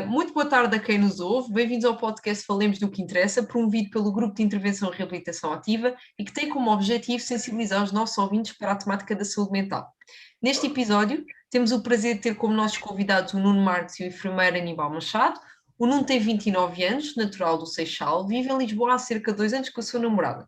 Muito boa tarde a quem nos ouve, bem-vindos ao podcast Falemos do que Interessa, promovido pelo Grupo de Intervenção e Reabilitação Ativa e que tem como objetivo sensibilizar os nossos ouvintes para a temática da saúde mental. Neste episódio, temos o prazer de ter como nossos convidados o Nuno Marques e o enfermeiro Aníbal Machado. O Nuno tem 29 anos, natural do Seixal, vive em Lisboa há cerca de 2 anos com a sua namorada.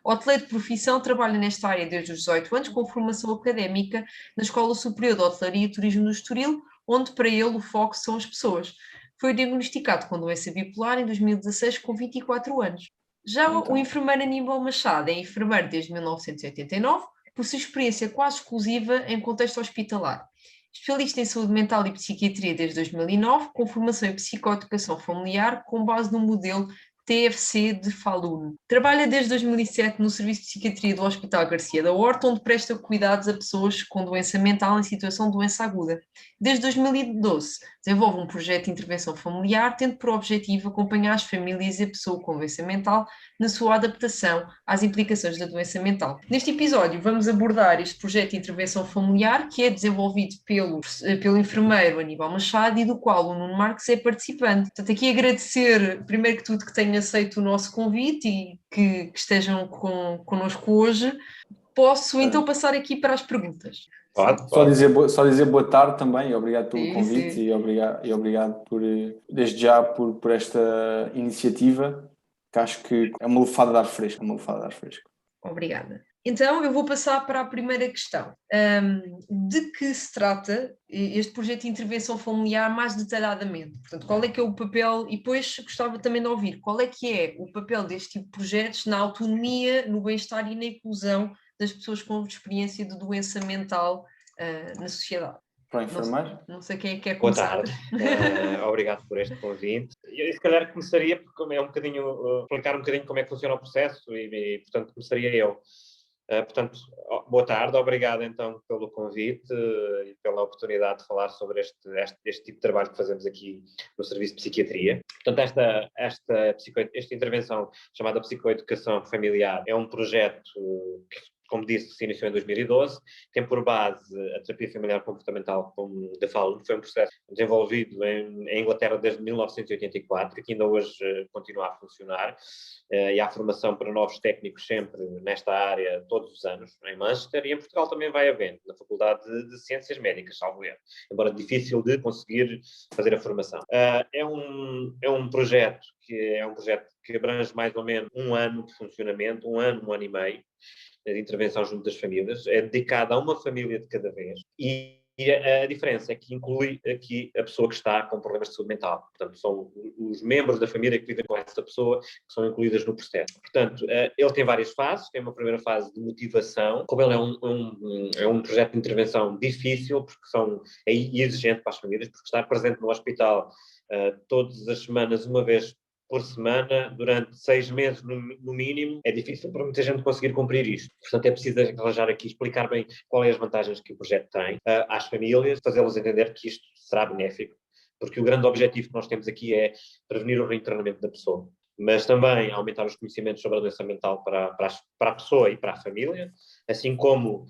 Hoteleiro de profissão, trabalha nesta área desde os 18 anos, com formação académica na Escola Superior de Hotelaria e Turismo do Estoril, onde para ele o foco são as pessoas. Foi diagnosticado com doença bipolar em 2016, com 24 anos. Já o enfermeiro Aníbal Machado é enfermeiro desde 1989, por sua experiência quase exclusiva em contexto hospitalar. Especialista em saúde mental e psiquiatria desde 2009, com formação em psicoeducação familiar, com base no modelo TFC de Falun. Trabalha desde 2007 no Serviço de Psiquiatria do Hospital Garcia da Horta, onde presta cuidados a pessoas com doença mental em situação de doença aguda. Desde 2012, desenvolve um projeto de intervenção familiar, tendo por objetivo acompanhar as famílias e a pessoa com doença mental na sua adaptação às implicações da doença mental. Neste episódio, vamos abordar este projeto de intervenção familiar, que é desenvolvido pelo enfermeiro Aníbal Machado e do qual o Nuno Marques é participante. Portanto, aqui agradecer, primeiro que tudo, que tenham aceito o nosso convite e que estejam connosco hoje. Posso então passar aqui para as perguntas? Pode. Só dizer boa tarde também, e obrigado pelo convite. Sim. E obrigado desde já por esta iniciativa, que acho que é uma lufada de ar fresco. Obrigada. Então, eu vou passar para a primeira questão. De que se trata este projeto de intervenção familiar mais detalhadamente? Portanto, qual é que é o papel, e depois gostava também de ouvir, qual é que é o papel deste tipo de projetos na autonomia, no bem-estar e na inclusão das pessoas com experiência de doença mental na sociedade? Para o enfermeiro? Não sei quem é que quer começar. Boa tarde, obrigado por este convite. Eu se calhar começaria por explicar um bocadinho como é que funciona o processo e portanto, começaria eu. Portanto, boa tarde, obrigado então pelo convite e pela oportunidade de falar sobre este tipo de trabalho que fazemos aqui no Serviço de Psiquiatria. Portanto, esta intervenção chamada Psicoeducação Familiar é um projeto que, como disse, se iniciou em 2012, tem por base a terapia familiar comportamental da Falun, que foi um processo desenvolvido em Inglaterra desde 1984, que ainda hoje continua a funcionar, e há formação para novos técnicos sempre nesta área todos os anos, em Manchester, e em Portugal também vai havendo, na Faculdade de Ciências Médicas, salvo erro, embora difícil de conseguir fazer a formação. É um projeto que abrange mais ou menos um ano de funcionamento, um ano e meio, de intervenção junto das famílias, é dedicada a uma família de cada vez e a diferença é que inclui aqui a pessoa que está com problemas de saúde mental. Portanto, são os membros da família que vivem com essa pessoa que são incluídas no processo. Portanto, ele tem várias fases. Tem uma primeira fase de motivação. Como ele é um projeto de intervenção difícil, porque é exigente para as famílias, porque estar presente no hospital todas as semanas, uma vez por semana, durante 6 meses no mínimo, é difícil para muita gente conseguir cumprir isto. Portanto, é preciso arranjar aqui, explicar bem quais as vantagens que o projeto tem às famílias, fazê-las entender que isto será benéfico, porque o grande objetivo que nós temos aqui é prevenir o reinternamento da pessoa, mas também aumentar os conhecimentos sobre a doença mental para a pessoa e para a família, assim como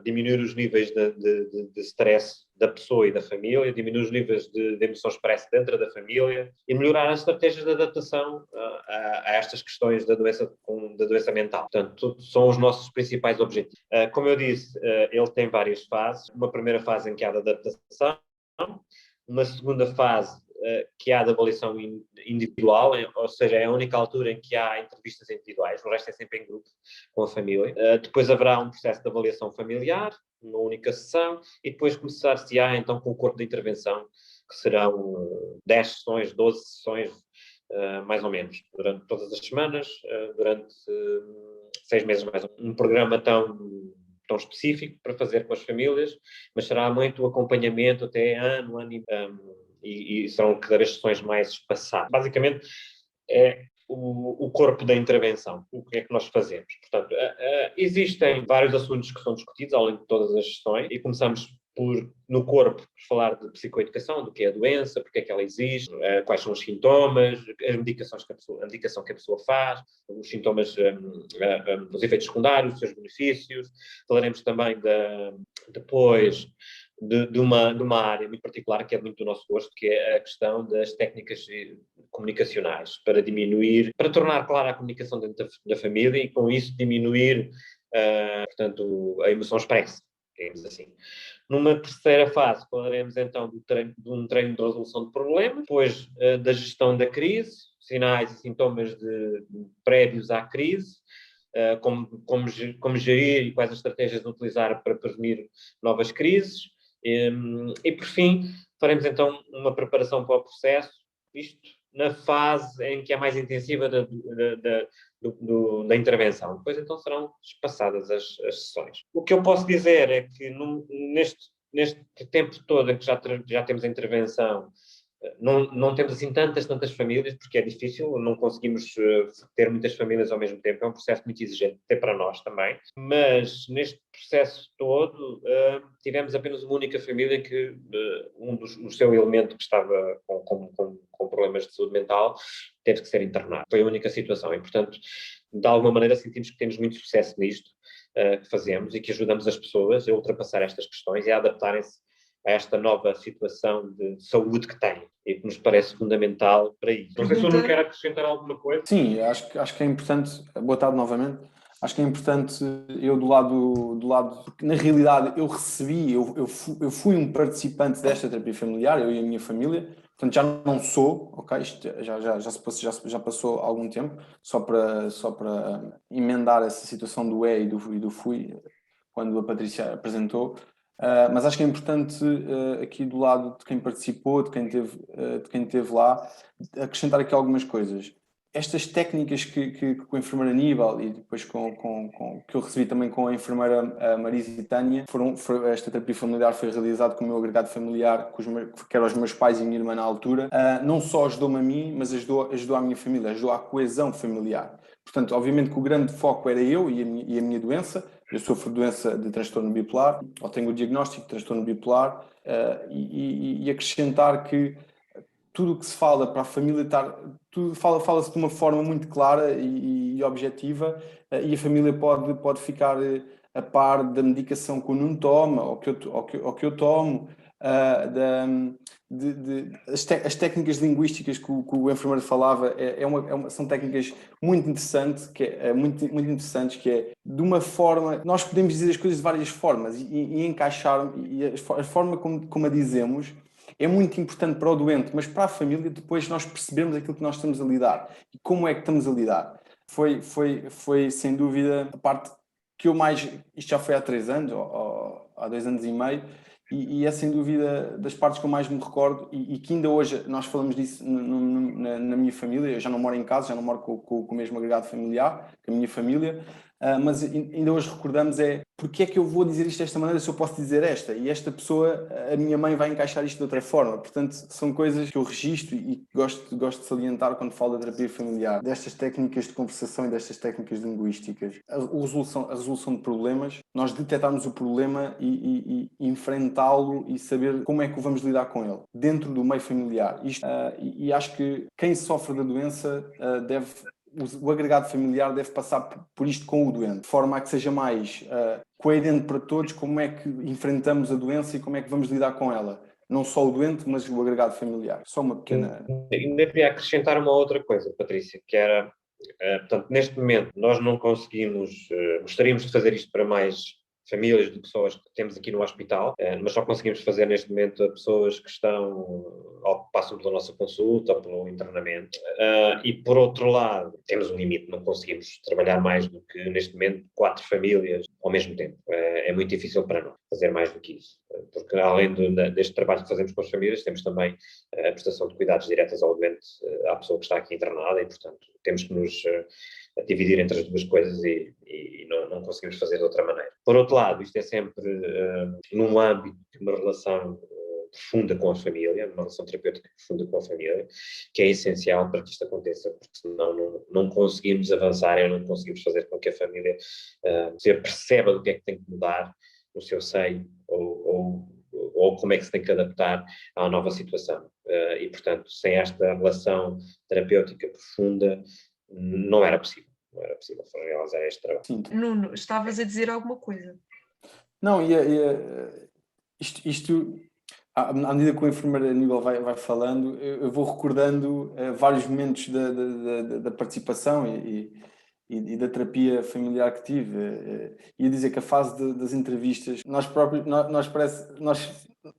diminuir os níveis de stress da pessoa e da família, diminuir os níveis de emoção expressa dentro da família e melhorar as estratégias de adaptação a estas questões da doença mental. Portanto, são os nossos principais objetivos. Como eu disse, ele tem várias fases. Uma primeira fase em que há de adaptação, uma segunda fase que há de avaliação individual, ou seja, é a única altura em que há entrevistas individuais, o resto é sempre em grupo com a família. Depois haverá um processo de avaliação familiar, uma única sessão, e depois começar-se-á então com o corpo de intervenção, que serão 10 sessões, 12 sessões, mais ou menos, durante todas as semanas, durante 6 meses mais ou menos. Um programa tão específico para fazer com as famílias, mas será muito acompanhamento até ano e serão cada vez sessões mais espaçadas. Basicamente, é o corpo da intervenção, o que é que nós fazemos. Portanto, existem vários assuntos que são discutidos ao longo de todas as sessões e começamos no corpo, por falar de psicoeducação, do que é a doença, porque é que ela existe, quais são os sintomas, as medicação que a pessoa faz, os sintomas, os efeitos secundários, os seus benefícios. Falaremos também depois de uma área muito particular que é muito do nosso gosto, que é a questão das técnicas comunicacionais, para tornar clara a comunicação dentro da família e com isso diminuir, portanto, a emoção expressa, digamos assim. Numa terceira fase, falaremos então de um treino de resolução de problemas, depois da gestão da crise, sinais e sintomas prévios à crise, como gerir e quais as estratégias de utilizar para prevenir novas crises. E, por fim, faremos então uma preparação para o processo, isto na fase em que é mais intensiva da intervenção. Depois então serão espaçadas as sessões. O que eu posso dizer é que neste tempo todo em que já temos a intervenção, não temos assim tantas famílias, porque é difícil, não conseguimos ter muitas famílias ao mesmo tempo, é um processo muito exigente, até para nós também, mas neste processo todo tivemos apenas uma única família que o seu elemento que estava com problemas de saúde mental teve que ser internado. Foi a única situação e, portanto, de alguma maneira sentimos que temos muito sucesso nisto que fazemos e que ajudamos as pessoas a ultrapassar estas questões e a adaptarem-se a esta nova situação de saúde que têm e que nos parece fundamental para isso. Não sei se eu não quero acrescentar alguma coisa. Sim, acho que é importante, boa tarde novamente, acho que é importante eu do lado, na realidade eu fui um participante desta terapia familiar, eu e a minha família, portanto já não sou, ok, isto já passou algum tempo, só para emendar essa situação do e do fui, quando a Patrícia apresentou. Mas acho que é importante aqui do lado de quem participou, de quem teve lá, acrescentar aqui algumas coisas. Estas técnicas que com a enfermeira Aníbal e depois que eu recebi também com a enfermeira Marisa e Tânia, esta terapia familiar foi realizada com o meu agregado familiar, que eram os meus pais e a minha irmã na altura. Não só ajudou-me a mim, mas ajudou a minha família, ajudou à coesão familiar. Portanto, obviamente que o grande foco era eu e a minha doença. Eu sofro de doença de transtorno bipolar, ou tenho o diagnóstico de transtorno bipolar, e acrescentar que tudo o que se fala para a família fala-se de uma forma muito clara e objetiva, e a família pode ficar a par da medicação que o Nuno toma, ou que eu tomo, as técnicas linguísticas que o enfermeiro falava, são técnicas muito interessantes, muito interessantes, que é de uma forma, nós podemos dizer as coisas de várias formas e encaixar, e a forma como a dizemos é muito importante para o doente, mas para a família depois nós percebemos aquilo que nós estamos a lidar e como é que estamos a lidar. Foi sem dúvida a parte que eu mais, isto já foi há 3 anos, ou há 2 anos e meio, e é sem dúvida das partes que eu mais me recordo e que ainda hoje nós falamos disso na minha família. Eu já não moro em casa, já não moro com o mesmo agregado familiar, com a minha família, mas ainda hoje recordamos porque é que eu vou dizer isto desta maneira se eu posso dizer esta? E esta pessoa, a minha mãe, vai encaixar isto de outra forma. Portanto, são coisas que eu registro e gosto de salientar quando falo da terapia familiar, destas técnicas de conversação e destas técnicas linguísticas. A resolução de problemas, nós detectarmos o problema e enfrentá-lo e saber como é que vamos lidar com ele, dentro do meio familiar. E acho que quem sofre da doença o agregado familiar deve passar por isto com o doente, de forma a que seja mais coerente para todos como é que enfrentamos a doença e como é que vamos lidar com ela. Não só o doente, mas o agregado familiar. Só uma pequena... Ainda queria acrescentar uma outra coisa, Patrícia, que era, portanto, neste momento nós não conseguimos, gostaríamos de fazer isto para mais famílias de pessoas que temos aqui no hospital, mas só conseguimos fazer neste momento a pessoas que estão ou que passam pela nossa consulta ou pelo internamento. E por outro lado, temos um limite, não conseguimos trabalhar mais do que neste momento 4 famílias ao mesmo tempo. É muito difícil para nós fazer mais do que isso, porque além deste trabalho que fazemos com as famílias, temos também a prestação de cuidados diretos ao doente, à pessoa que está aqui internada, e portanto temos que nos dividir entre as duas coisas e não conseguimos fazer de outra maneira. Por outro lado, isto é sempre num âmbito de uma relação profunda com a família, uma relação terapêutica profunda com a família, que é essencial para que isto aconteça, porque senão não conseguimos avançar e não conseguimos fazer com que a família perceba do que é que tem que mudar no seu seio ou como é que se tem que adaptar à nova situação. E, portanto, sem esta relação terapêutica profunda, não era possível realizar este trabalho. Sim. Nuno, estavas a dizer alguma coisa? Não, Isto à medida que o enfermeiro Aníbal vai falando, eu vou recordando vários momentos da participação e da terapia familiar que tive. Ia dizer que a fase das entrevistas, nós próprios, nós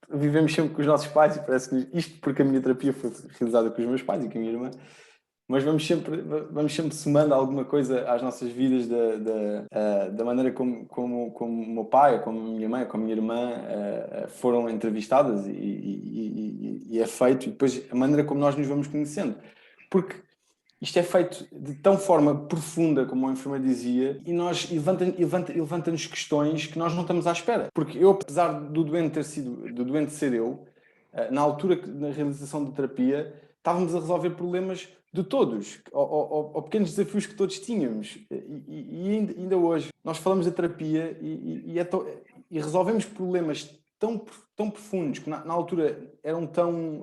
vivemos sempre com os nossos pais e parece que isto porque a minha terapia foi realizada com os meus pais e com a minha irmã, mas vamos sempre somando alguma coisa às nossas vidas da maneira como o meu pai, como a minha mãe, como a minha irmã foram entrevistadas e é feito, e depois a maneira como nós nos vamos conhecendo. Porque isto é feito de tão forma profunda, como o enfermeiro dizia, e levanta-nos questões que nós não estamos à espera. Porque eu, apesar do doente ser eu, na altura, na realização da terapia, estávamos a resolver problemas de todos, ou pequenos desafios que todos tínhamos. E ainda hoje, nós falamos da terapia e resolvemos problemas tão profundos que na altura eram tão...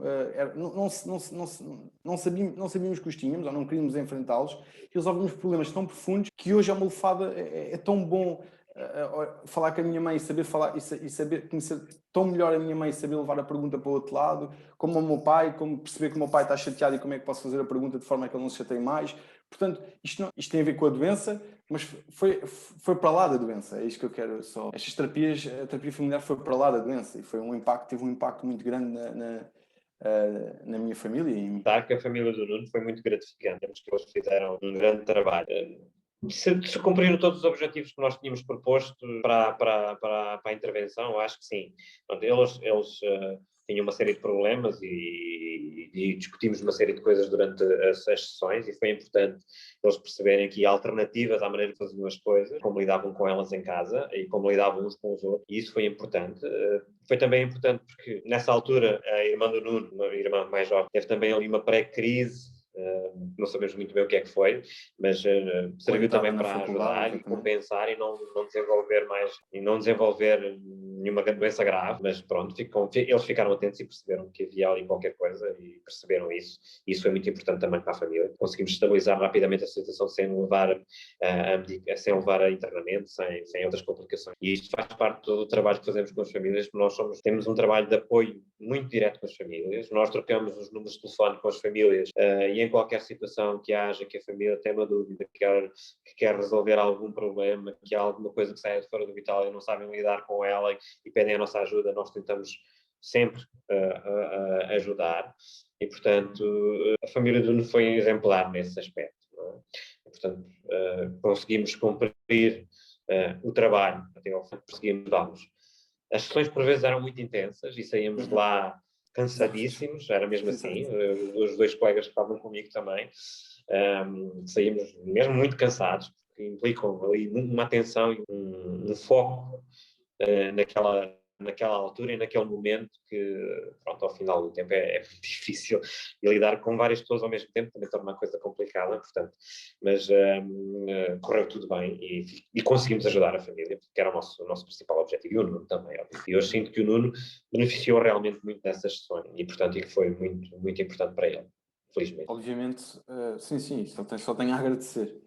não sabíamos que os tínhamos, ou não queríamos enfrentá-los, e resolvemos problemas tão profundos que hoje é uma lefada, é tão bom falar com a minha mãe e saber falar e saber conhecer tão melhor a minha mãe e saber levar a pergunta para o outro lado, como o meu pai, como perceber que o meu pai está chateado e como é que posso fazer a pergunta de forma que ele não se chateie mais. Portanto, isto tem a ver com a doença, mas foi para lá da doença, é isto que eu quero só. Estas terapias, a terapia familiar foi para lá da doença e teve um impacto muito grande na minha família e em mim. Que a família do Nuno foi muito gratificante, que eles fizeram um grande trabalho. Se cumpriram todos os objetivos que nós tínhamos proposto para a intervenção, acho que sim. Eles tinham uma série de problemas e discutimos uma série de coisas durante as sessões, e foi importante eles perceberem aqui alternativas à maneira de fazer as coisas, como lidavam com elas em casa e como lidavam uns com os outros, e isso foi importante. Foi também importante porque, nessa altura, a irmã do Nuno, a irmã mais jovem, teve também ali uma pré-crise. Não sabemos muito bem o que é que foi, mas serviu também para ajudar e compensar e não desenvolver nenhuma doença grave, mas pronto, eles ficaram atentos e perceberam que havia ali qualquer coisa e perceberam isso, e isso foi muito importante também para a família. Conseguimos estabilizar rapidamente a situação sem levar a internamento, sem outras complicações, e isto faz parte do trabalho que fazemos com as famílias. Nós temos um trabalho de apoio muito direto com as famílias, nós trocamos os números de telefone com as famílias e em qualquer situação que haja, que a família tenha uma dúvida, que quer resolver algum problema, que há alguma coisa que saia de fora do vital e não sabem lidar com ela e pedem a nossa ajuda, nós tentamos sempre ajudar, e portanto a família do Nuno foi exemplar nesse aspecto, não é? E, portanto conseguimos cumprir o trabalho até ao fim, conseguimos dar-nos. As sessões por vezes eram muito intensas e saímos de lá cansadíssimos, era mesmo assim, os dois colegas que estavam comigo também, saímos mesmo muito cansados, porque implicam ali uma atenção e um foco naquela altura e naquele momento que, pronto, ao final do tempo é difícil, e lidar com várias pessoas ao mesmo tempo também torna uma coisa complicada, portanto, mas correu tudo bem e conseguimos ajudar a família, porque era o nosso principal objetivo, e o Nuno também, óbvio. E hoje sinto que o Nuno beneficiou realmente muito dessas sessões, e portanto que foi muito, muito importante para ele, felizmente. Obviamente, sim, só tenho a agradecer.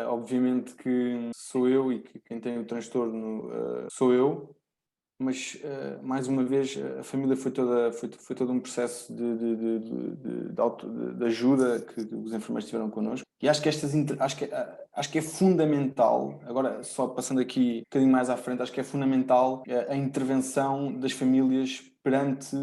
Obviamente que sou eu e que quem tem o transtorno sou eu, mas mais uma vez a família foi todo um processo de ajuda que os enfermeiros tiveram connosco, e acho que é fundamental, agora só passando aqui um bocadinho mais à frente, acho que é fundamental a intervenção das famílias perante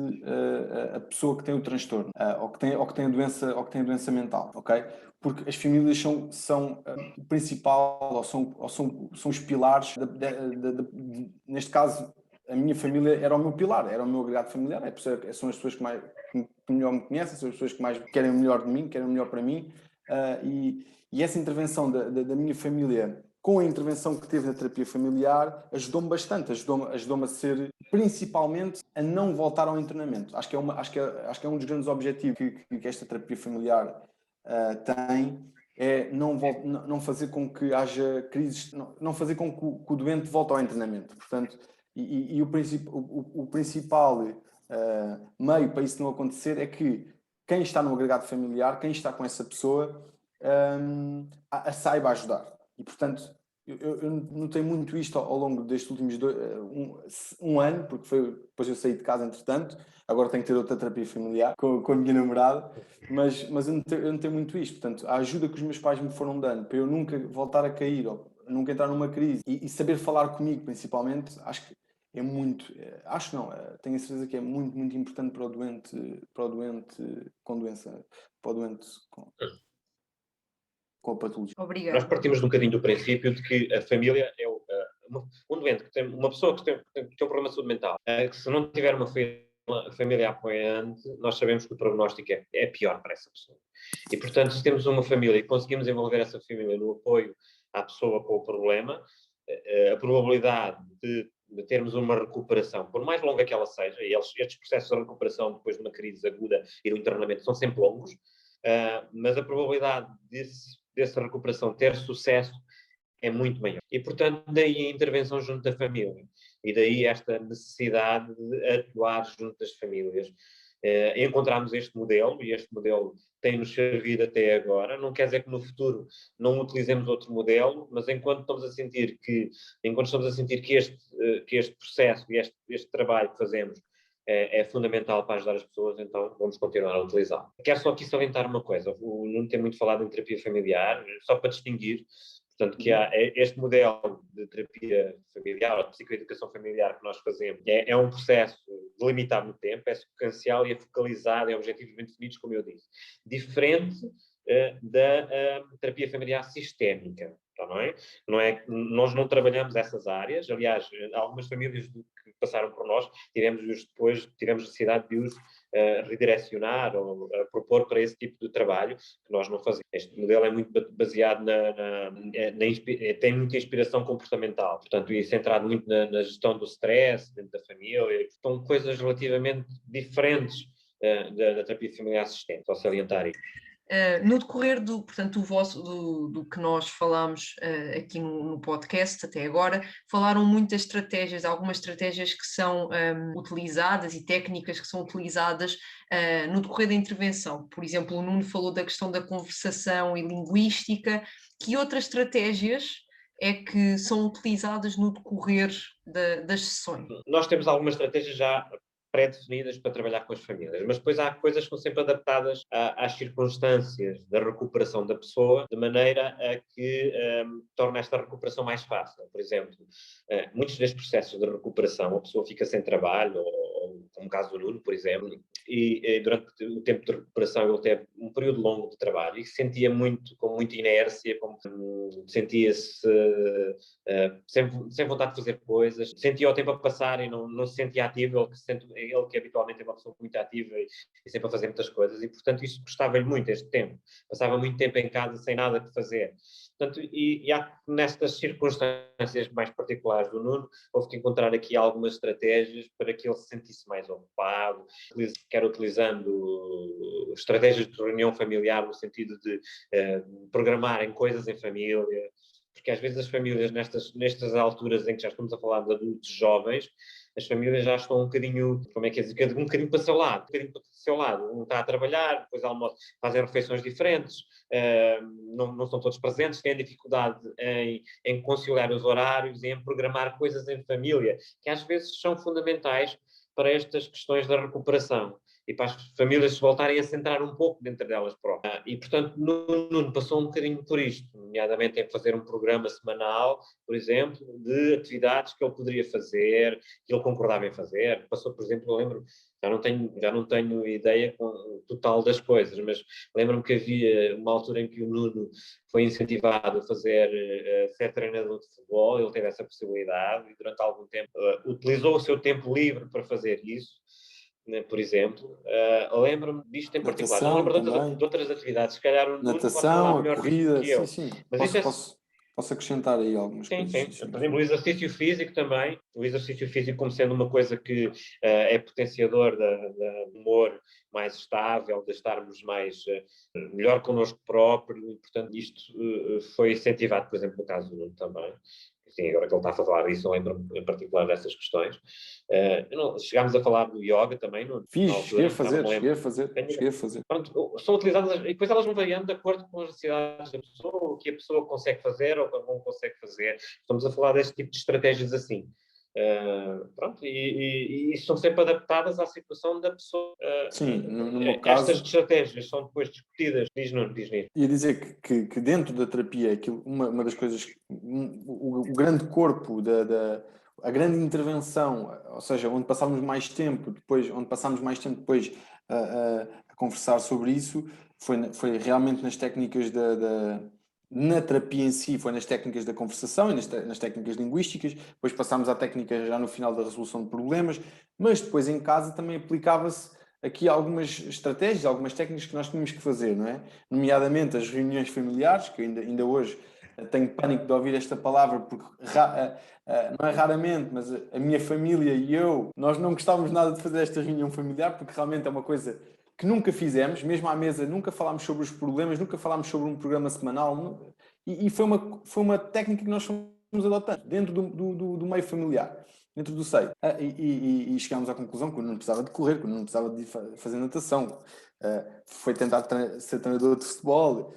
a pessoa que tem o transtorno ou que tem a doença mental, ok? Porque as famílias são o principal, ou são os pilares neste caso. A minha família era o meu pilar, era o meu agregado familiar, são as pessoas que melhor me conhecem, são as pessoas que mais querem o melhor de mim, querem o melhor para mim, e essa intervenção da minha família, com a intervenção que teve na terapia familiar, ajudou-me bastante, ajudou-me a ser, principalmente, a não voltar ao internamento. Acho que é um dos grandes objetivos que esta terapia familiar tem, é não fazer com que haja crises, não fazer com que o doente volte ao internamento. Portanto, e o principal meio para isso não acontecer é que quem está no agregado familiar, quem está com essa pessoa, a saiba ajudar. E, portanto, eu notei muito isto ao longo destes últimos um ano, porque depois eu saí de casa entretanto, agora tenho que ter outra terapia familiar com a minha namorada, mas eu notei muito isto. Portanto, a ajuda que os meus pais me foram dando para eu nunca voltar a cair, ou nunca entrar numa crise, e saber falar comigo principalmente, acho que é muito, acho não, tenho a certeza que é muito, muito importante para o doente com doença, para o doente com a patologia. Nós Obrigada. partimos um bocadinho do princípio de que a família é um doente, uma pessoa que tem um problema de saúde mental, que se não tiver uma família apoiante, nós sabemos que o prognóstico é pior para essa pessoa. E, portanto, se temos uma família e conseguimos envolver essa família no apoio à pessoa com o problema, a probabilidade de termos uma recuperação, por mais longa que ela seja, e estes processos de recuperação depois de uma crise aguda e do internamento são sempre longos, mas a probabilidade dessa recuperação ter sucesso é muito maior. E, portanto, daí a intervenção junto da família. E daí esta necessidade de atuar junto das famílias. Encontramos este modelo, e este modelo tem-nos servido até agora. Não quer dizer que no futuro não utilizemos outro modelo, mas enquanto estamos a sentir que este processo e este trabalho que fazemos é fundamental para ajudar as pessoas, então vamos continuar a utilizá-lo. Quero só aqui salientar uma coisa. O Nuno tem muito falado em terapia familiar, só para distinguir. Portanto, que há este modelo de terapia familiar ou de psicoeducação familiar que nós fazemos é um processo delimitado no tempo, é sequencial e é focalizado em objetivos bem definidos, como eu disse. Diferente da terapia familiar sistémica, tá, não é? Nós não trabalhamos essas áreas, aliás, algumas famílias que passaram por nós, tivemos necessidade de os redirecionar ou propor para esse tipo de trabalho que nós não fazemos. Este modelo é muito baseado tem muita inspiração comportamental, portanto, e centrado muito na gestão do stress dentro da família. São coisas relativamente diferentes da terapia familiar assistente, só salientar isso. No decorrer do que nós falamos aqui no podcast até agora, falaram muitas estratégias, algumas estratégias que são utilizadas e técnicas que são utilizadas no decorrer da intervenção. Por exemplo, o Nuno falou da questão da conversação e linguística. Que outras estratégias é que são utilizadas no decorrer das sessões? Nós temos algumas estratégias já pré-definidas para trabalhar com as famílias, mas depois há coisas que são sempre adaptadas às circunstâncias da recuperação da pessoa, de maneira a que torne esta recuperação mais fácil. Por exemplo, muitos destes processos de recuperação, a pessoa fica sem trabalho, ou como o caso do Nuno, por exemplo, e durante o tempo de recuperação ele teve um período longo de trabalho e sentia com muita inércia, sentia-se sem vontade de fazer coisas, sentia o tempo a passar e não se sentia ativo, ele que habitualmente é uma pessoa muito ativa e sempre a fazer muitas coisas, e portanto isso custava-lhe muito este tempo, passava muito tempo em casa sem nada que fazer. Portanto, e há nestas circunstâncias mais particulares do Nuno, houve que encontrar aqui algumas estratégias para que ele se sentisse mais ocupado, quer utilizando estratégias de reunião familiar no sentido de programarem coisas em família, porque às vezes as famílias nestas alturas em que já estamos a falar de adultos jovens, as famílias já estão um bocadinho, como é que é dizer, um bocadinho para o seu lado, um está a trabalhar, depois almoço, fazem refeições diferentes, não estão todos presentes, têm dificuldade em conciliar os horários e em programar coisas em família, que às vezes são fundamentais para estas questões da recuperação e para as famílias se voltarem a centrar um pouco dentro delas próprias. E, portanto, Nuno passou um bocadinho por isto, nomeadamente em fazer um programa semanal, por exemplo, de atividades que ele poderia fazer, que ele concordava em fazer. Passou, por exemplo, eu lembro, já não tenho ideia total das coisas, mas lembro-me que havia uma altura em que o Nuno foi incentivado a ser treinador de futebol, ele teve essa possibilidade e durante algum tempo utilizou o seu tempo livre para fazer isso. Por exemplo, lembro-me disto em particular, não lembro de outras atividades, se calhar o Nuno pode falar melhor disto que eu. Sim. Mas posso acrescentar aí algumas coisas. Sim. Por exemplo, o exercício físico também, o exercício físico como sendo uma coisa que é potenciador do humor mais estável, de estarmos melhor connosco próprio, e portanto isto foi incentivado, por exemplo, no caso do Nuno também, sim, agora que ele está a falar disso, eu lembro em particular dessas questões. Chegámos a falar do yoga também, na Cheguei a altura, já não fazer, me lembro. cheguei a fazer. Pronto, são utilizadas, e depois elas vão variando de acordo com as necessidades da pessoa, o que a pessoa consegue fazer ou o que não consegue fazer. Estamos a falar deste tipo de estratégias assim. Pronto, e são sempre adaptadas à situação da pessoa. Sim, no meu Estas caso, estratégias são depois discutidas. Diz Nuno. ia dizer que dentro da terapia, uma das coisas, o grande corpo, a grande intervenção, ou seja, onde passámos mais tempo depois, a conversar sobre isso, foi realmente nas técnicas na terapia em si, foi nas técnicas da conversação e nas técnicas linguísticas, depois passámos à técnica já no final da resolução de problemas, mas depois em casa também aplicava-se aqui algumas estratégias, algumas técnicas que nós tínhamos que fazer, não é? Nomeadamente as reuniões familiares, que ainda hoje tenho pânico de ouvir esta palavra, porque não é raramente, mas a minha família e eu, nós não gostávamos nada de fazer esta reunião familiar, porque realmente é uma coisa que nunca fizemos, mesmo à mesa, nunca falámos sobre os problemas, nunca falámos sobre um programa semanal, e foi uma técnica que nós fomos adotando dentro do meio familiar, dentro do seio. E chegámos à conclusão que eu não precisava de correr, que eu não precisava de fazer natação, foi tentar ser treinador de futebol.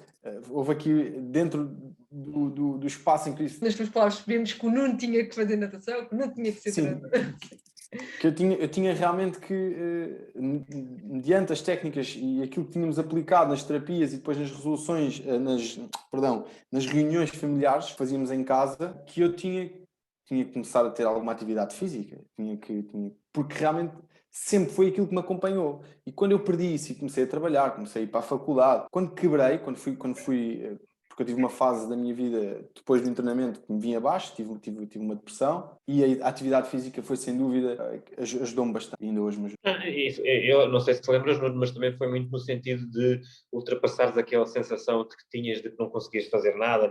Houve aqui, dentro do espaço em que isso... Nas tuas palavras, percebemos que o Nuno tinha que fazer natação, que o Nuno tinha que ser treinador. Que eu tinha realmente que, mediante as técnicas e aquilo que tínhamos aplicado nas terapias e depois nas resoluções, nas reuniões familiares que fazíamos em casa, que eu tinha que começar a ter alguma atividade física. Porque realmente sempre foi aquilo que me acompanhou. E quando eu perdi isso e comecei a trabalhar, comecei a ir para a faculdade, quando quebrei, porque eu tive uma fase da minha vida, depois do internamento, que me vinha abaixo, tive uma depressão, e a atividade física foi, sem dúvida, ajudou-me bastante, ainda hoje me ajuda. Eu não sei se te lembras, Nuno, mas também foi muito no sentido de ultrapassares aquela sensação de que tinhas de que não conseguias fazer nada,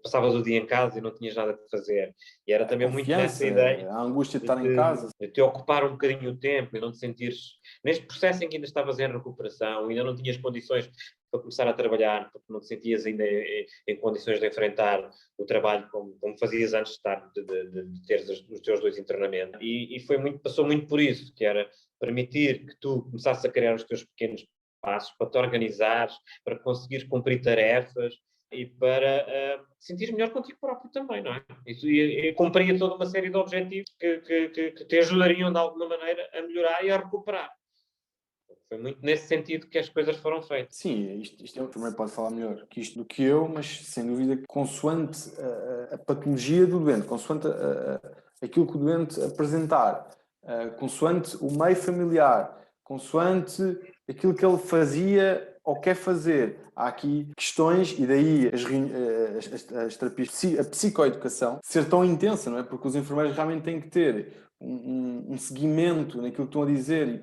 passavas o dia em casa e não tinhas nada de fazer. E era também muito nessa ideia a angústia de estar em casa. De te ocupar um bocadinho o tempo e não te sentires... Neste processo em que ainda estavas em recuperação, ainda não tinhas condições para começar a trabalhar, porque não te sentias ainda em condições de enfrentar o trabalho como fazias antes de teres os teus 2 internamentos. E passou muito por isso, que era permitir que tu começasses a criar os teus pequenos passos, para te organizares, para conseguires cumprir tarefas e para sentir melhor contigo próprio também, não é? E cumpria toda uma série de objetivos que te ajudariam de alguma maneira a melhorar e a recuperar. Foi muito nesse sentido que as coisas foram feitas. Sim, isto também pode falar melhor que isto do que eu, mas sem dúvida consoante a patologia do doente, consoante aquilo que o doente apresentar, consoante o meio familiar, consoante aquilo que ele fazia ou quer fazer. Há aqui questões, e daí as terapias, a psicoeducação ser tão intensa, não é? Porque os enfermeiros realmente têm que ter um seguimento naquilo que estão a dizer,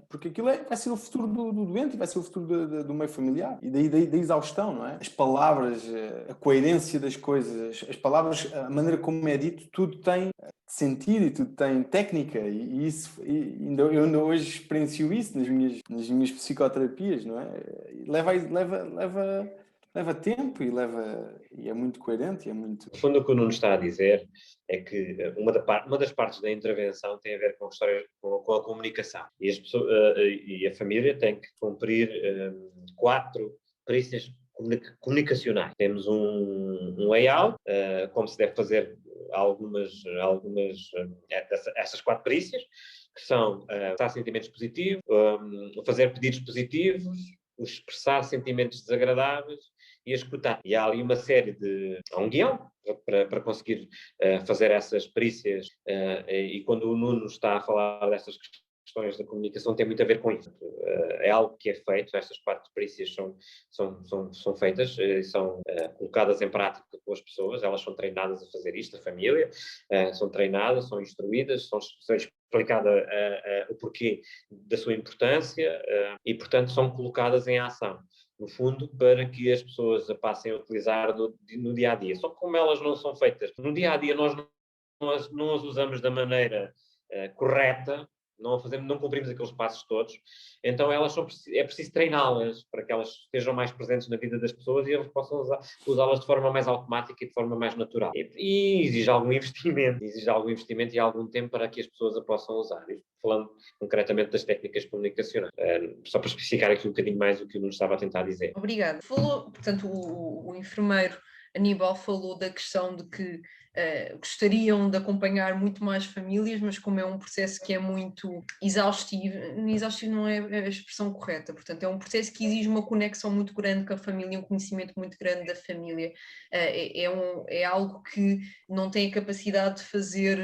porque aquilo vai ser o futuro do doente e vai ser o futuro do meio familiar, e daí da exaustão, não é? As palavras, a coerência das coisas, as palavras, a maneira como é dito, tudo tem sentido e tudo tem técnica, e eu ainda hoje experiencio isso nas minhas psicoterapias, não é? Leva tempo e é muito coerente. No fundo, o que o Nuno está a dizer é que uma das partes da intervenção tem a ver com a comunicação. E a família tem que cumprir 4 perícias comunicacionais. Temos um layout, como se deve fazer essas 4 perícias, que são expressar sentimentos positivos, fazer pedidos positivos, expressar sentimentos desagradáveis e escutar. E há ali uma série há um guião para conseguir fazer essas perícias, e quando o Nuno está a falar destas questões da comunicação tem muito a ver com isso. É algo que é feito, estas 4 perícias são feitas, são colocadas em prática com as pessoas, elas são treinadas a fazer isto, a família, são treinadas, são instruídas, são explicada o porquê da sua importância e, portanto, são colocadas em ação, no fundo, para que as pessoas a passem a utilizar no dia-a-dia. Só que como elas não são feitas no dia-a-dia, nós não as usamos da maneira correta, não cumprimos aqueles passos todos, então é preciso treiná-las para que elas estejam mais presentes na vida das pessoas e eles possam usá-las de forma mais automática e de forma mais natural. E exige algum investimento e algum tempo para que as pessoas a possam usar. Isto falando concretamente das técnicas comunicacionais, só para especificar aqui um bocadinho mais o que o Nuno estava a tentar dizer. Obrigada. Falou, portanto, o enfermeiro Aníbal falou da questão de que gostariam de acompanhar muito mais famílias, mas como é um processo que é muito exaustivo não é a expressão correta, portanto é um processo que exige uma conexão muito grande com a família, um conhecimento muito grande da família, é algo que não tem a capacidade de fazer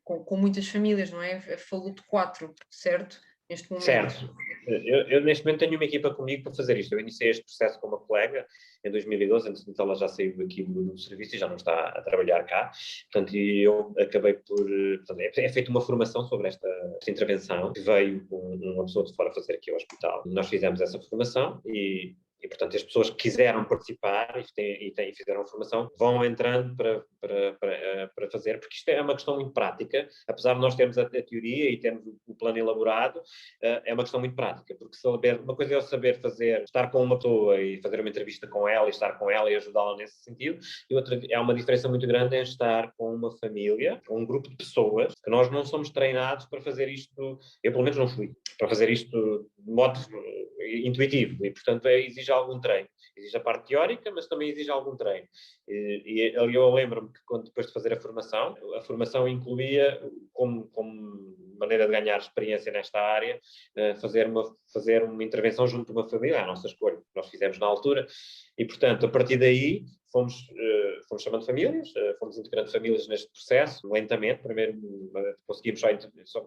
com muitas famílias, não é? Falou de 4, certo? Neste momento. Certo. Eu neste momento tenho uma equipa comigo para fazer isto. Eu iniciei este processo com uma colega em 2012, antes de ela já saiu aqui do serviço e já não está a trabalhar cá. Portanto, eu acabei por... Portanto, é feita uma formação sobre esta intervenção, que veio uma pessoa de fora fazer aqui ao hospital. Nós fizemos essa formação e portanto, as pessoas que quiseram participar e fizeram a formação vão entrando para fazer, porque isto é uma questão muito prática, apesar de nós termos a teoria e termos o plano elaborado, é uma questão muito prática, porque uma coisa é eu saber estar com uma pessoa e fazer uma entrevista com ela e estar com ela e ajudá-la nesse sentido, e outra é uma diferença muito grande em estar com uma família, com um grupo de pessoas, que nós não somos treinados para fazer isto, eu pelo menos não fui, para fazer isto de modo intuitivo, e portanto exige algum treino. Exige a parte teórica, mas também exige algum treino. E eu lembro-me que depois de fazer a formação incluía, como maneira de ganhar experiência nesta área, fazer uma intervenção junto de uma família, à nossa escolha, que nós fizemos na altura, e portanto, a partir daí, fomos chamando famílias, fomos integrando famílias neste processo, lentamente. Primeiro conseguimos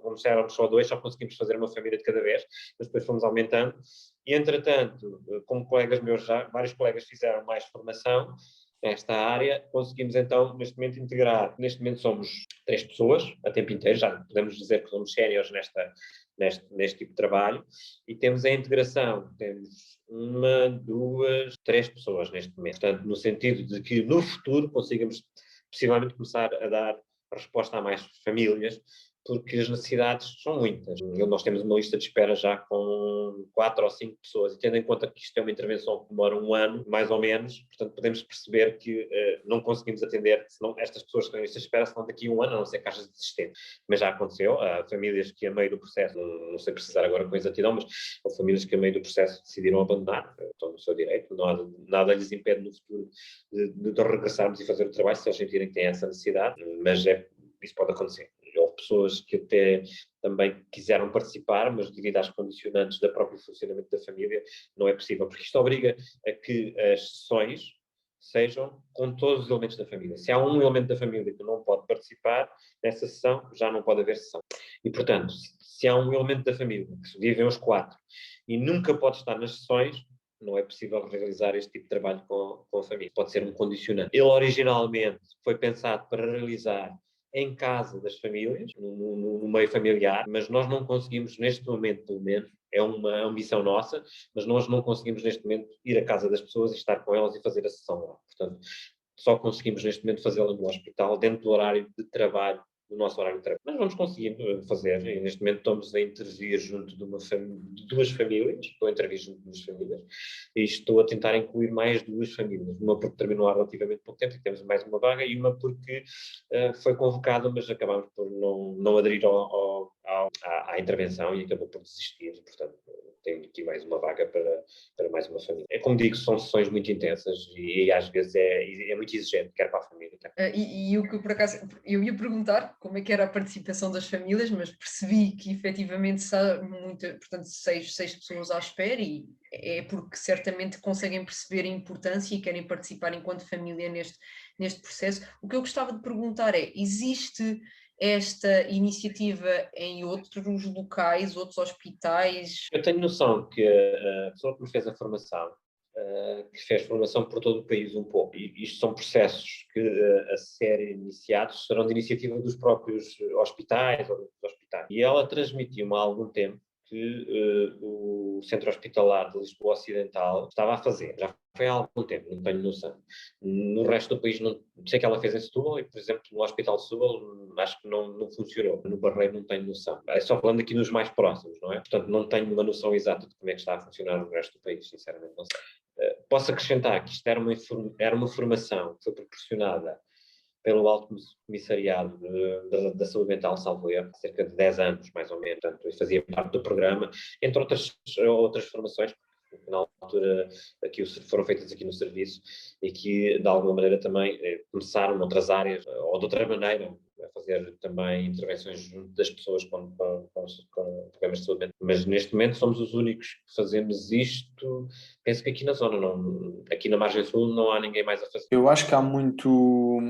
como éramos só 2, só conseguimos fazer uma família de cada vez, mas depois fomos aumentando. E, entretanto, como colegas meus, vários colegas fizeram mais formação nesta área, conseguimos então, neste momento, integrar. Neste momento somos 3 pessoas, a tempo inteiro, já podemos dizer que somos séniores neste tipo de trabalho, e temos a integração, temos 1, 2, 3 pessoas neste momento. Portanto, no sentido de que no futuro consigamos possivelmente começar a dar resposta a mais famílias, porque as necessidades são muitas. Nós temos uma lista de espera já com 4 ou 5 pessoas, e tendo em conta que isto é uma intervenção que demora 1 ano, mais ou menos, portanto podemos perceber que não conseguimos atender estas pessoas que estão em lista de espera, senão daqui a 1 ano, a não ser caixas desistentes. Mas já aconteceu, há famílias que a meio do processo, não sei precisar agora com exatidão, mas há famílias que a meio do processo decidiram abandonar, estão no seu direito, nada lhes impede no futuro de regressarmos e fazer o trabalho, se eles sentirem que têm essa necessidade, mas isso pode acontecer. Houve pessoas que até também quiseram participar, mas devido às condicionantes do próprio funcionamento da família, não é possível, porque isto obriga a que as sessões sejam com todos os elementos da família. Se há um elemento da família que não pode participar nessa sessão, já não pode haver sessão. E, portanto, se há um elemento da família que vivem os 4 e nunca pode estar nas sessões, não é possível realizar este tipo de trabalho com a família. Pode ser um condicionante. Ele originalmente foi pensado para realizar em casa das famílias, no meio familiar, mas nós não conseguimos neste momento, pelo menos, é uma ambição nossa, mas nós não conseguimos neste momento ir à casa das pessoas e estar com elas e fazer a sessão lá. Portanto, só conseguimos neste momento fazê-la no hospital, dentro do horário de trabalho, do nosso horário de trabalho. Mas vamos conseguir fazer, e neste momento estamos a intervir junto de 2 famílias, estou a intervir junto de 2 famílias, e estou a tentar incluir mais 2 famílias, uma porque terminou há relativamente pouco tempo e temos mais uma vaga, e uma porque foi convocada, mas acabámos por não aderir à intervenção e acabou por desistir, e, portanto tenho aqui mais uma vaga para mais uma família. É como digo, são sessões muito intensas e às vezes é muito exigente, quer para a família. E o que por acaso eu ia perguntar como é que era a participação das famílias, mas percebi que efetivamente portanto 6 pessoas à espera, e é porque certamente conseguem perceber a importância e querem participar enquanto família neste processo. O que eu gostava de perguntar é, existe esta iniciativa em outros locais, outros hospitais? Eu tenho noção que a pessoa que nos fez a formação, que fez formação por todo o país um pouco, e isto são processos que, a serem iniciados, serão de iniciativa dos próprios hospitais ou dos hospitais. E ela transmitiu-me há algum tempo que o Centro Hospitalar de Lisboa Ocidental estava a fazer. Já foi há algum tempo, não tenho noção. No resto do país, não sei que ela fez em Setúbal e, por exemplo, no Hospital de Setúbal acho que não funcionou. No Barreiro não tenho noção. É só falando aqui nos mais próximos, não é? Portanto, não tenho uma noção exata de como é que está a funcionar no resto do país, sinceramente não sei. Posso acrescentar que isto era uma formação que foi proporcionada pelo Alto Comissariado da Saúde Mental, salvo erro, há cerca de 10 anos, mais ou menos. Portanto, fazia parte do programa, entre outras formações, que na altura aqui foram feitas aqui no serviço e que, de alguma maneira, também começaram noutras áreas, ou de outra maneira, a fazer também intervenções junto das pessoas com problemas de saúde mental. Mas, neste momento, somos os únicos que fazemos isto. Penso que aqui na zona, aqui na margem sul, não há ninguém mais a fazer. Eu acho que há muito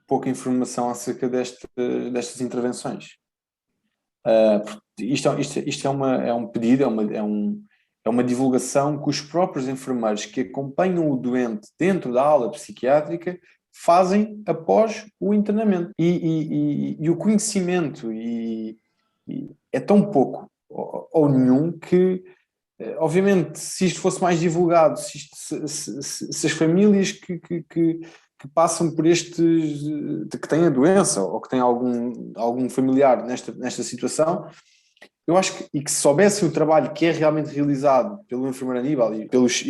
pouca informação acerca destas intervenções. Isto é um pedido, é uma divulgação que os próprios enfermeiros que acompanham o doente dentro da ala psiquiátrica fazem após o internamento. E o conhecimento é tão pouco ou nenhum que, obviamente, se isto fosse mais divulgado, se as famílias que passam por que têm a doença ou que têm algum familiar nesta situação, eu acho que se soubessem o trabalho que é realmente realizado pelo enfermeiro Aníbal e pelos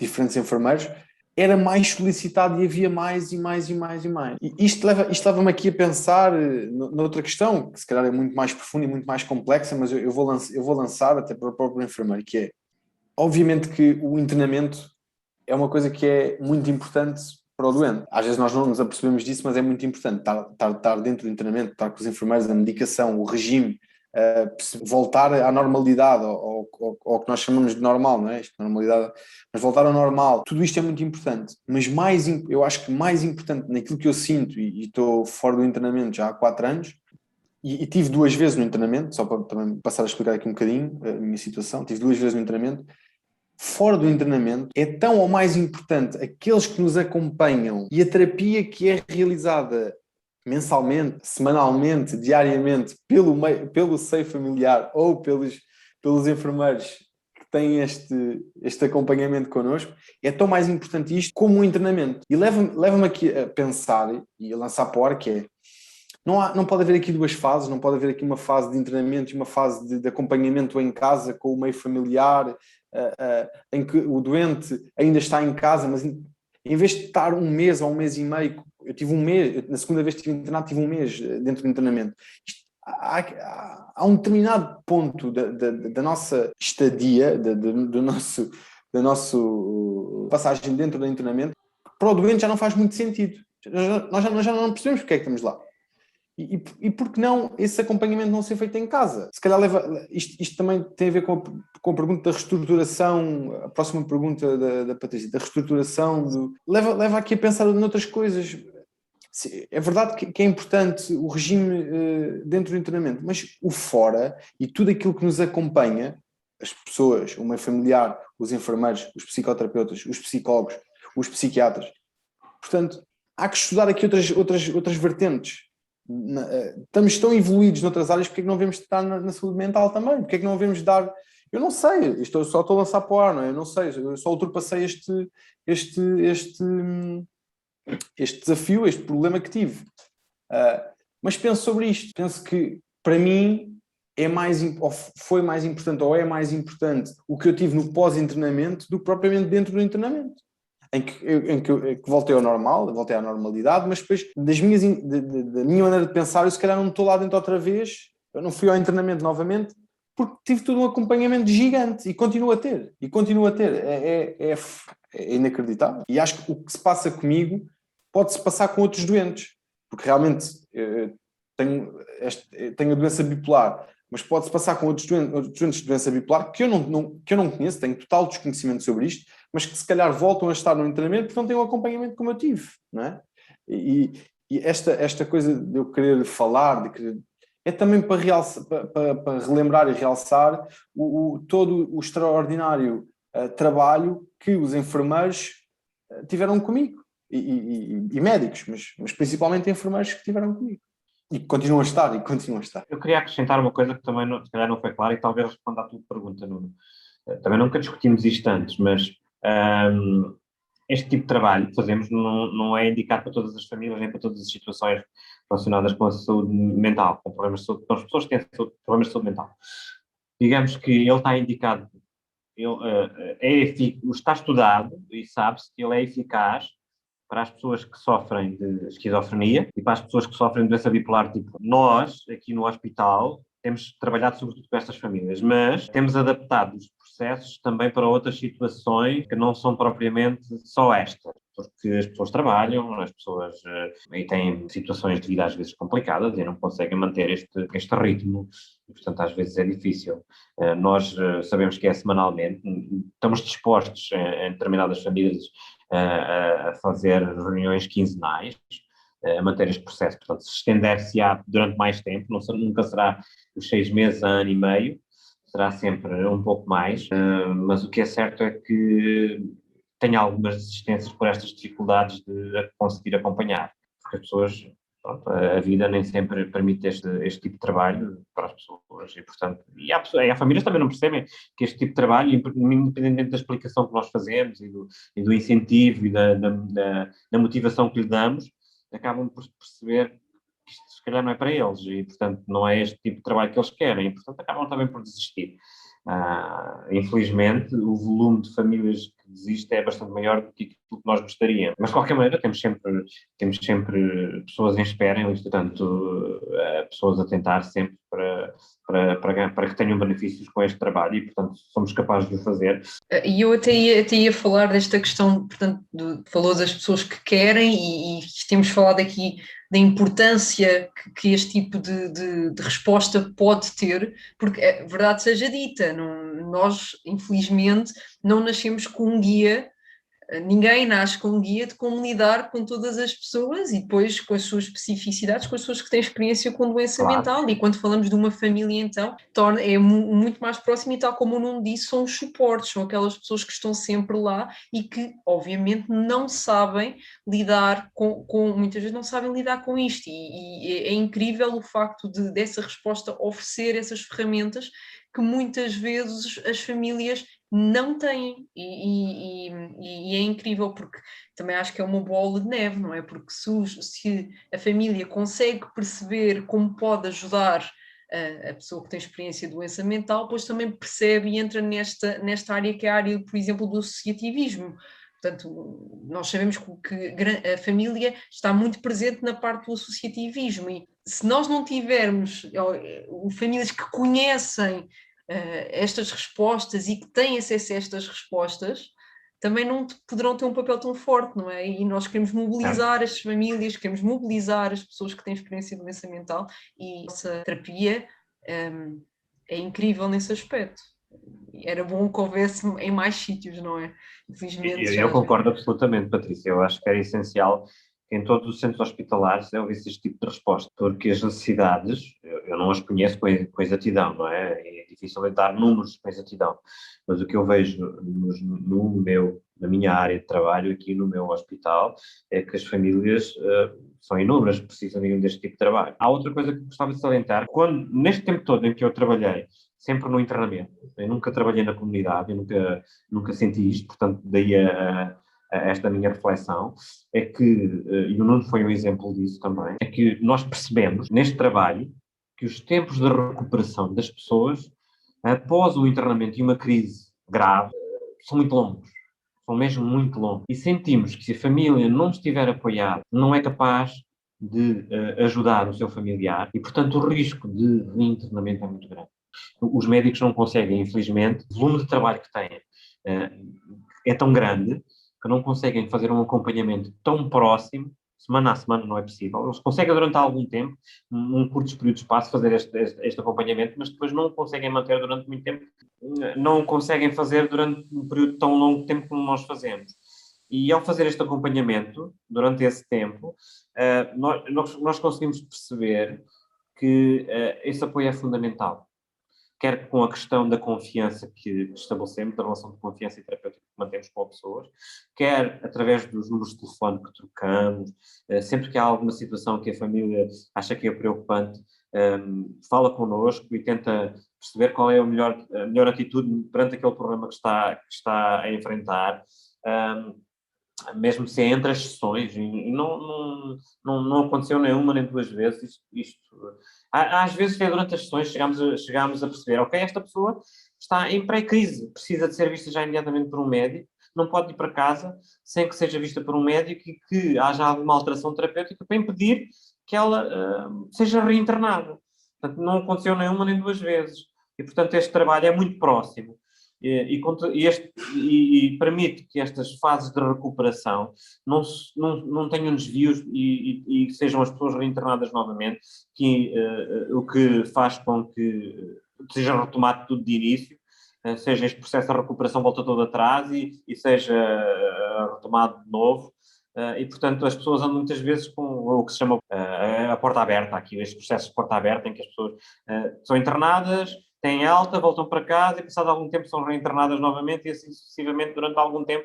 diferentes enfermeiros, era mais solicitado e havia mais e mais e mais e mais. E isto leva-me aqui a pensar noutra questão, que se calhar é muito mais profunda e muito mais complexa, mas eu vou lançar até para o próprio enfermeiro, que é, obviamente que o internamento é uma coisa que é muito importante para o doente. Às vezes nós não nos apercebemos disso, mas é muito importante estar dentro do internamento, estar com os enfermeiros, a medicação, o regime, voltar à normalidade, ao que nós chamamos de normal, não é? Isto, normalidade, mas voltar ao normal, tudo isto é muito importante. Mas eu acho que mais importante naquilo que eu sinto, e estou fora do internamento já há 4 anos, e tive 2 vezes no internamento, só para também passar a explicar aqui um bocadinho a minha situação, tive 2 vezes no internamento. Fora do internamento, é tão ou mais importante aqueles que nos acompanham e a terapia que é realizada mensalmente, semanalmente, diariamente, pelo seio familiar ou pelos enfermeiros que têm este acompanhamento connosco, é tão mais importante isto como o internamento. E leva-me aqui a pensar e a lançar para o ar que é, não pode haver aqui 2 fases, não pode haver aqui uma fase de internamento e uma fase de acompanhamento em casa com o meio familiar, em que o doente ainda está em casa, mas em vez de estar 1 mês ou 1 mês e meio, eu tive 1 mês, na segunda vez que estive internado, tive 1 mês dentro do internamento. Há um determinado ponto da nossa estadia, da nossa passagem dentro do internamento, que para o doente já não faz muito sentido. Nós já não percebemos porque é que estamos lá. E por que não esse acompanhamento não ser feito em casa? Se calhar isto também tem a ver com a pergunta da reestruturação, a próxima pergunta da Patrícia, da reestruturação, leva aqui a pensar noutras coisas. É verdade que é importante o regime dentro do internamento, mas o fora e tudo aquilo que nos acompanha, as pessoas, o meio familiar, os enfermeiros, os psicoterapeutas, os psicólogos, os psiquiatras. Portanto, há que estudar aqui outras vertentes. Estamos tão evoluídos noutras áreas, porque é que não devemos estar na saúde mental também? Porque é que não devemos dar... Eu não sei, só estou a lançar para o ar, não é? Eu não sei, eu só ultrapassei este desafio, este problema que tive. Mas penso sobre isto, penso que para mim foi mais importante, ou é mais importante o que eu tive no pós-internamento do que propriamente dentro do internamento. Em que voltei ao normal, voltei à normalidade, mas depois da minha maneira de pensar, eu se calhar não estou lá dentro outra vez, eu não fui ao internamento novamente, porque tive todo um acompanhamento gigante e continuo a ter. É inacreditável. E acho que o que se passa comigo pode-se passar com outros doentes, porque realmente tenho a doença bipolar, mas pode-se passar com outros doentes de doença bipolar que eu não conheço, tenho total desconhecimento sobre isto, mas que se calhar voltam a estar no internamento porque não têm o acompanhamento como eu tive, não é? E esta coisa de eu querer falar, é também para relembrar e realçar todo o extraordinário trabalho que os enfermeiros tiveram comigo, e médicos, mas principalmente enfermeiros que tiveram comigo. E continuam a estar, e continuam a estar. Eu queria acrescentar uma coisa que também se calhar não foi clara e talvez responda à tua pergunta, Nuno. Também nunca discutimos isto antes, mas este tipo de trabalho que fazemos não é indicado para todas as famílias nem para todas as situações relacionadas com a saúde mental, com problemas de saúde, com as pessoas que têm problemas de saúde mental. Digamos que ele está indicado, está estudado e sabe-se que ele é eficaz para as pessoas que sofrem de esquizofrenia e para as pessoas que sofrem de doença bipolar tipo. Nós, aqui no hospital, temos trabalhado sobretudo com estas famílias, mas temos adaptado os processos também para outras situações que não são propriamente só esta, porque as pessoas trabalham, as pessoas e têm situações de vida às vezes complicadas e não conseguem manter este ritmo, e portanto às vezes é difícil. Nós sabemos que é semanalmente, estamos dispostos em determinadas famílias a fazer reuniões quinzenais, a manter este processo. Portanto, se estender-se-á durante mais tempo, nunca será os 6 meses, ano e meio, será sempre um pouco mais, mas o que é certo é que tenho algumas resistências por estas dificuldades de conseguir acompanhar, porque as pessoas, pronto, a vida nem sempre permite este tipo de trabalho para as pessoas e, portanto, há famílias que também não percebem que este tipo de trabalho, independentemente da explicação que nós fazemos e do incentivo e da motivação que lhe damos, acabam por perceber que isto se calhar não é para eles e, portanto, não é este tipo de trabalho que eles querem e, portanto, acabam também por desistir. Infelizmente, o volume de famílias que desiste é bastante maior do que aquilo que nós gostaríamos. Mas, de qualquer maneira, temos sempre pessoas em espera, e, portanto, pessoas a tentar sempre para que tenham benefícios com este trabalho e, portanto, somos capazes de o fazer. E eu até ia falar desta questão, portanto, falou das pessoas que querem e temos falado aqui da importância que este tipo de resposta pode ter, porque, verdade seja dita, nós, infelizmente, não nascemos com um guia. Ninguém nasce com um guia de como lidar com todas as pessoas e depois com as suas especificidades, com as pessoas que têm experiência com doença mental. E quando falamos de uma família, então, é muito mais próximo e, tal como o Nuno disse, são os suportes, são aquelas pessoas que estão sempre lá e que, obviamente, não sabem lidar muitas vezes não sabem lidar com isto. E é incrível o facto dessa resposta oferecer essas ferramentas que muitas vezes as famílias não têm, e é incrível porque também acho que é uma bola de neve, não é? Porque se a família consegue perceber como pode ajudar a pessoa que tem experiência de doença mental, depois também percebe e entra nesta área que é a área, por exemplo, do associativismo. Portanto, nós sabemos que a família está muito presente na parte do associativismo e se nós não tivermos famílias que conhecem estas respostas e que têm acesso a estas respostas, também não poderão ter um papel tão forte, não é? E nós queremos mobilizar as famílias, queremos mobilizar as pessoas que têm experiência de doença mental e essa terapia é incrível nesse aspecto. Era bom que houvesse em mais sítios, não é? Infelizmente, Eu concordo absolutamente, Patrícia. Eu acho que era essencial que em todos os centros hospitalares houvesse este tipo de resposta, porque as necessidades, eu não as conheço com exatidão, não é? É difícil dar números com exatidão, mas o que eu vejo na minha área de trabalho, aqui no meu hospital, é que as famílias são inúmeras, precisam deste tipo de trabalho. Há outra coisa que gostava de salientar, neste tempo todo em que eu trabalhei, sempre no internamento, eu nunca trabalhei na comunidade, eu nunca senti isto, portanto, daí a esta minha reflexão, é que, e o Nuno foi um exemplo disso também, é que nós percebemos neste trabalho que os tempos de recuperação das pessoas após o internamento e uma crise grave são muito longos, são mesmo muito longos. E sentimos que se a família não estiver apoiada, não é capaz de ajudar o seu familiar e, portanto, o risco de reinternamento é muito grande. Os médicos não conseguem, infelizmente, o volume de trabalho que têm é tão grande que não conseguem fazer um acompanhamento tão próximo, semana a semana não é possível. Eles conseguem durante algum tempo, num curto período de espaço, fazer este acompanhamento, mas depois não conseguem manter durante muito tempo, não conseguem fazer durante um período tão longo de tempo como nós fazemos. E ao fazer este acompanhamento, durante esse tempo, nós conseguimos perceber que esse apoio é fundamental. quer com a questão da confiança que estabelecemos, da relação de confiança e terapêutica que mantemos com as pessoas, quer através dos números de telefone que trocamos, sempre que há alguma situação que a família acha que é preocupante, fala connosco e tenta perceber qual é a melhor atitude perante aquele problema que está a enfrentar. Mesmo se é entre as sessões, e não aconteceu nenhuma nem duas vezes, às vezes é durante as sessões chegamos a perceber, ok, esta pessoa está em pré-crise, precisa de ser vista já imediatamente por um médico, não pode ir para casa sem que seja vista por um médico e que haja alguma alteração terapêutica para impedir que ela seja reinternada. Portanto, não aconteceu nenhuma nem duas vezes. E, portanto, este trabalho é muito próximo. E permite que estas fases de recuperação não tenham desvios e sejam as pessoas reinternadas novamente, o que faz com que seja retomado tudo de início, seja este processo de recuperação volta todo atrás e seja retomado de novo. E, portanto, as pessoas andam muitas vezes com o que se chama a porta aberta, aqui este processo de porta aberta, em que as pessoas são internadas, têm alta, voltam para casa e, passado algum tempo, são reinternadas novamente e assim sucessivamente durante algum tempo,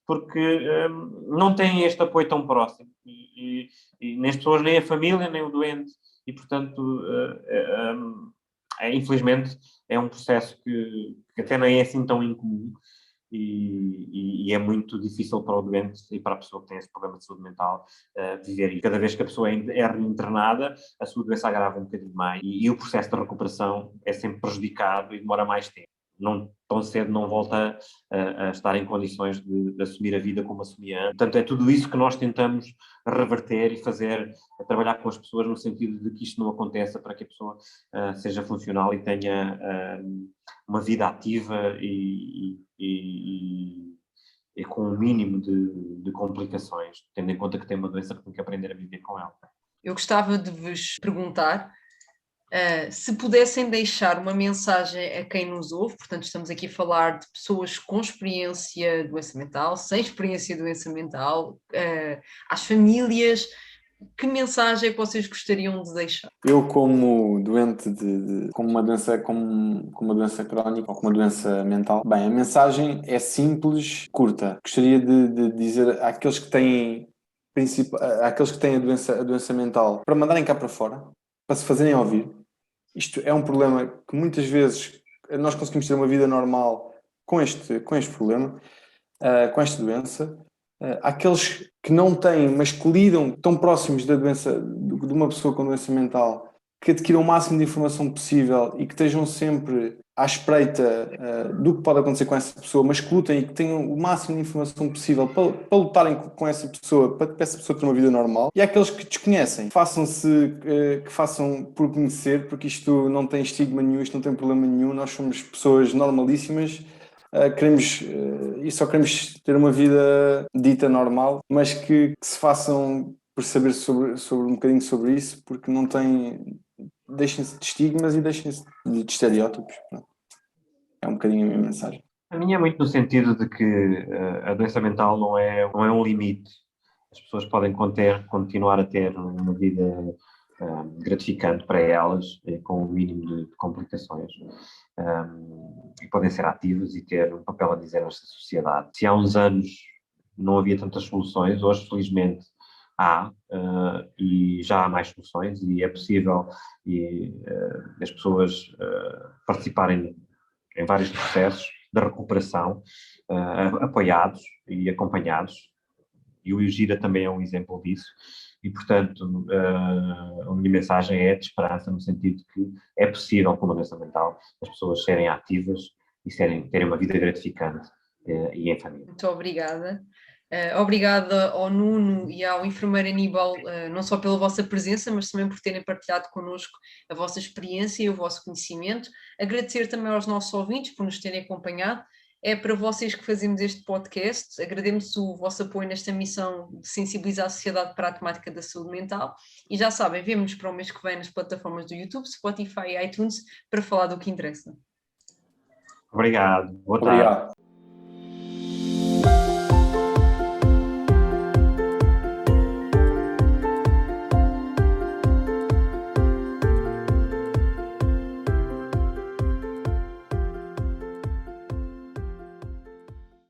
porque não têm este apoio tão próximo. E nem as pessoas, nem a família, nem o doente. E, portanto, infelizmente, é um processo que até não é assim tão incomum. E é muito difícil para o doente e para a pessoa que tem esse problema de saúde mental viver. E cada vez que a pessoa é reinternada, a sua doença agrava um bocadinho mais e o processo de recuperação é sempre prejudicado e demora mais tempo. Tão cedo não volta a estar em condições de assumir a vida como assumia antes. Portanto, é tudo isso que nós tentamos reverter e trabalhar com as pessoas no sentido de que isto não aconteça, para que a pessoa seja funcional e tenha uma vida ativa e com um mínimo de complicações, tendo em conta que tem uma doença que tem que aprender a viver com ela. Eu gostava de vos perguntar se pudessem deixar uma mensagem a quem nos ouve, portanto estamos aqui a falar de pessoas com experiência de doença mental, sem experiência de doença mental, às famílias, que mensagem é que vocês gostariam de deixar? Eu, como doente com uma doença crónica ou com uma doença mental, bem, a mensagem é simples, curta. Gostaria de dizer àqueles que têm a doença mental para mandarem cá para fora, para se fazerem ouvir. Isto é um problema que muitas vezes nós conseguimos ter uma vida normal com este problema, com esta doença. Aqueles que não têm, mas que lidam tão próximos da doença, de uma pessoa com doença mental, que adquiram o máximo de informação possível e que estejam sempre à espreita do que pode acontecer com essa pessoa, mas que lutem e que tenham o máximo de informação possível para lutarem com essa pessoa, para essa pessoa ter uma vida normal. E aqueles que desconhecem, que façam por conhecer, porque isto não tem estigma nenhum, isto não tem problema nenhum, nós somos pessoas normalíssimas. Só queremos ter uma vida dita normal, mas que se façam por saber sobre um bocadinho sobre isso, porque não tem. Deixem-se de estigmas e deixem-se de estereótipos. É um bocadinho a minha mensagem. A minha é muito no sentido de que a doença mental não é um limite. As pessoas podem continuar a ter uma vida gratificante para elas, com o mínimo de complicações, e podem ser ativas e ter um papel a dizer nesta sociedade. Se há uns anos não havia tantas soluções, hoje felizmente há, e já há mais soluções e é possível as pessoas participarem em vários processos de recuperação, apoiados e acompanhados, e o Gira também é um exemplo disso, e portanto a minha mensagem é de esperança, no sentido de que é possível, com uma doença mental, as pessoas serem ativas e terem uma vida gratificante e em família. Muito obrigada. Obrigada ao Nuno e ao enfermeiro Aníbal, não só pela vossa presença, mas também por terem partilhado connosco a vossa experiência e o vosso conhecimento. Agradecer também aos nossos ouvintes por nos terem acompanhado. É para vocês que fazemos este podcast. Agradecemos o vosso apoio nesta missão de sensibilizar a sociedade para a temática da saúde mental. E já sabem, vemo-nos para o mês que vem nas plataformas do YouTube, Spotify e iTunes para falar do que interessa. Obrigado. Boa tarde. Obrigado.